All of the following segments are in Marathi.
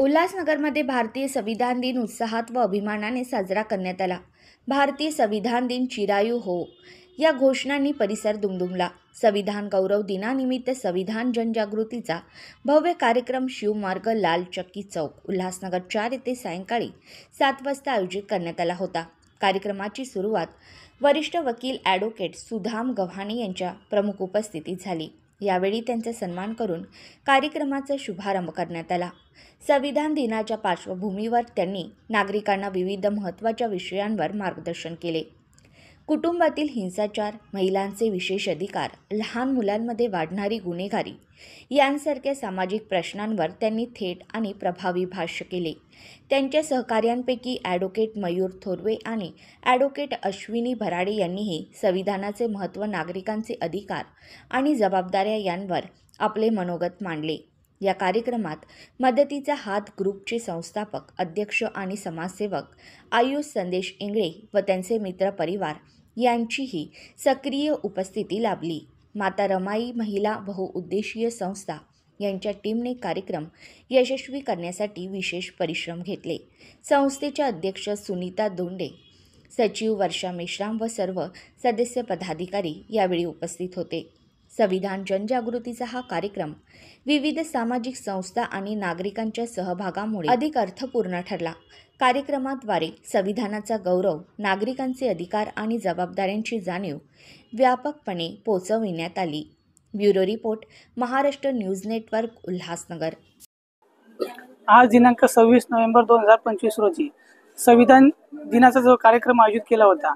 उल्हासनगरमध्ये भारतीय संविधान दिन उत्साहात व अभिमानाने साजरा करण्यात आला। भारतीय संविधान दिन चिरायू हो या घोषणांनी परिसर दुमदुमला। संविधान गौरव दिनानिमित्त संविधान जनजागृतीचा भव्य कार्यक्रम शिवमार्ग लाल चक्की चौक उल्हासनगर 4 येथे सायंकाळी 7 वाजता आयोजित करण्यात आला होता। कार्यक्रमाची सुरुवात वरिष्ठ वकील ॲडव्होकेट सुदाम गव्हाणे यांच्या प्रमुख उपस्थितीत झाली। यावेळी त्यांचा सन्मान करून कार्यक्रमाचा शुभारंभ करण्यात आला। संविधान दिनाच्या पार्श्वभूमीवर त्यांनी नागरिकांना विविध महत्त्वाच्या विषयांवर मार्गदर्शन केले। कुटुंबातील हिंसाचार, महिलांचे विशेष अधिकार, लहान मुलांमध्ये वाढणारी गुन्हेगारी यांसारख्या सामाजिक प्रश्नांवर त्यांनी थेट आणि प्रभावी भाष्य केले। त्यांच्या सहकार्यांपैकी ॲडव्होकेट मयूर थोरवे आणि ॲडव्होकेट अश्विनी भराडे यांनीही संविधानाचे महत्त्व, नागरिकांचे अधिकार आणि जबाबदाऱ्या यांवर आपले मनोगत मांडले। या कार्यक्रमात मदतीचा हात ग्रुपचे संस्थापक, अध्यक्ष आणि समाजसेवक आयुष संदेश इंगळे व त्यांचे मित्र परिवार यांचीही सक्रिय उपस्थिती लाभली। माता रमाई महिला बहुउद्देशीय संस्था यांच्या टीमने कार्यक्रम यशस्वी करण्यासाठी विशेष परिश्रम घेतले। संस्थेच्या अध्यक्ष सुनीता दोंडे, सचिव वर्षा मेश्राम व सर्व सदस्य पदाधिकारी यावेळी उपस्थित होते। संविधान जनजागृतीचा हा कार्यक्रम विविध सामाजिक संस्था आणि नागरिकांच्या सहभागामुळे अधिक अर्थपूर्ण ठरला। कार्यक्रमाद्वारे संविधानाचा गौरव, नागरिकांचे अधिकार आणि जबाबदाऱ्यांची जाणीव व्यापकपणे पोहोचविण्यात आली। Bureau report, Maharashtra news network, Ulhasnagar. आज दिनांक 26 नोव्हेंबर 2025 रोजी संविधान दिनाचा जो कार्यक्रम आयोजित केला होता,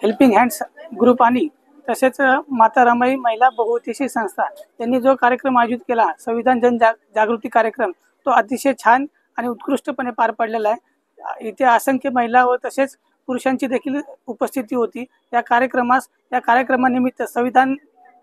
हेल्पिंग हँड्स ग्रुप आणि तसेच माता रमाई महिला बहुउद्देशीय संस्था यांनी जो कार्यक्रम आयोजित केला, संविधान जनजागृती कार्यक्रम, तो अतिशय छान आणि उत्कृष्टपणे पार पडलेला आहे। इथे असंख्य महिला व तसेच पुरुषांची देखील उपस्थिती होती। या कार्यक्रमानिमित्त संविधान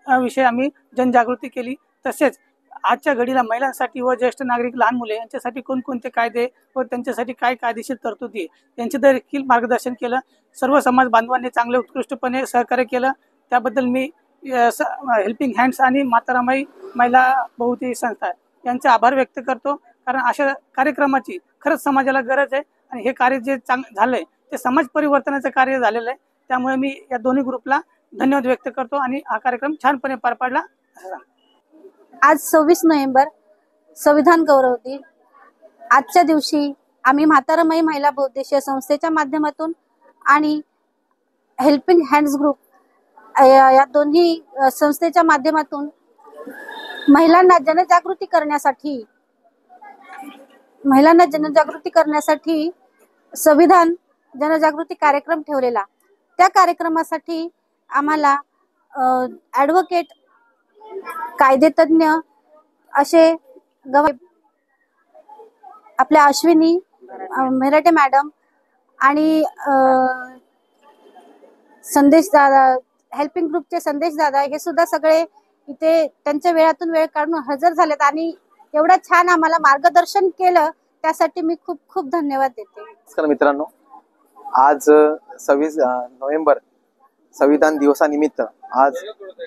विषयी आम्ही जनजागृती केली। तसेच आजच्या घडीला महिलांसाठी व ज्येष्ठ नागरिक, लहान मुले यांच्यासाठी कोणकोणते कायदे व त्यांच्यासाठी काय कायदेशीर तरतुदी यांचे देखील मार्गदर्शन केलं। सर्व समाज बांधवांनी चांगले उत्कृष्टपणे सहकार्य केलं, त्याबद्दल मी हेल्पिंग हँड्स आणि माता रमाई महिला बहुउद्देशीय संस्था यांचे आभार व्यक्त करतो। कारण अशा कार्यक्रमाची खरंच समाजाला गरज आहे आणि हे कार्य जे झालंय ते समाज परिवर्तनाचं कार्य झालेलं आहे। त्यामुळे मी या दोन्ही ग्रुपला धन्यवाद व्यक्त करतो आणि हा कार्यक्रम छानपणे पार पाडला। आज 26 नोव्हेंबर संविधान गौरव दिन। आजच्या दिवशी आम्ही माता रमाई महिला बहुउद्देशीय संस्थेच्या माध्यमातून आणि हेल्पिंग हँड्स ग्रुप या दोन्ही संस्थेच्या माध्यमातून महिलांना जनजागृती करण्यासाठी संविधान जनजागृती कार्यक्रम ठेवलेला। त्या कार्यक्रमासाठी आम्हाला ॲडव्होकेट, कायदेतज्ञ असे आपल्या अश्विनी भराडे मॅडम आणि संदेश दादा, हेल्पिंग ग्रुपचे संदेश दादा, हे सुद्धा सगळे इथे त्यांच्या वेळातून वेळ काढून हजर झालेत आणि एवढं छान आम्हाला मार्गदर्शन केलं, त्यासाठी मी खूप खूप धन्यवाद देते। नमस्कार मित्रांनो, आज 26 नोव्हेंबर संविधान दिवसानिमित्त आज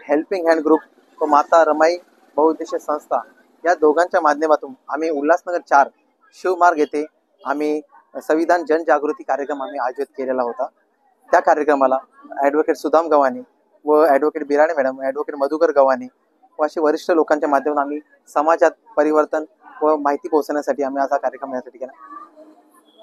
हेल्पिंग हँड ग्रुप व माता रमाई बहुउद्देशीय संस्था या दोघांच्या माध्यमातून आम्ही उल्हासनगर 4 शिवमार्ग येथे आम्ही संविधान जनजागृती कार्यक्रम आम्ही आयोजित केलेला होता। त्या कार्यक्रमाला ॲडव्होकेट सुदाम गव्हाणे व advocate Birade madam, advocate Madhukar Gavhane व असे वरिष्ठ लोकांच्या माध्यमातून आम्ही समाजात परिवर्तन व माहिती पोहोचण्यासाठी आम्ही आज हा कार्यक्रम यासाठी केला।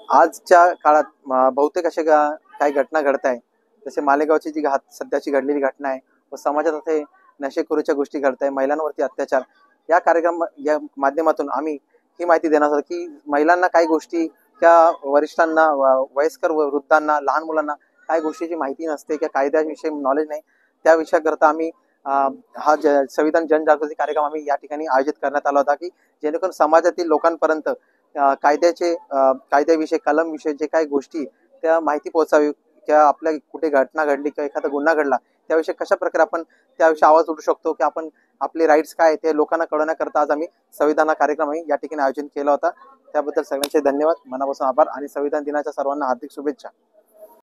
आजच्या काळात बहुतेक असे काही घटना घडत आहे, जसे मालेगावची जी सध्याची घडलेली घटना आहे व समाजात असे नशेखोरीच्या गोष्टी घडत आहे, महिलांवरती अत्याचार। या माध्यमातून आम्ही ही माहिती देणार आहोत की महिलांना काही गोष्टी, त्या वरिष्ठांना, वयस्कर व वृद्धांना, लहान मुलांना काही गोष्टीची माहिती नसते किंवा कायद्याविषयी नॉलेज नाही। त्या विषयाकरता आम्ही हा संविधान जनजागृती कार्यक्रम आम्ही या ठिकाणी आयोजित करण्यात आला होता की जेणेकरून समाजातील लोकांपर्यंत कायद्याविषयी, कलमविषयी जे काही गोष्टी त्या माहिती पोहोचावी किंवा आपल्या कुठे घटना घडली किंवा एखादा गुन्हा घडला त्याविषयी कशा प्रकारे आपण त्याविषयी आवाज उठू शकतो की आपण आपले राईट्स काय ते लोकांना कळवण्याकरता आज आम्ही संविधान कार्यक्रम आम्ही या ठिकाणी आयोजन केला होता। त्याबद्दल सगळ्यांचे धन्यवाद, मनापासून आभार आणि संविधान दिनाच्या सर्वांना हार्दिक शुभेच्छा।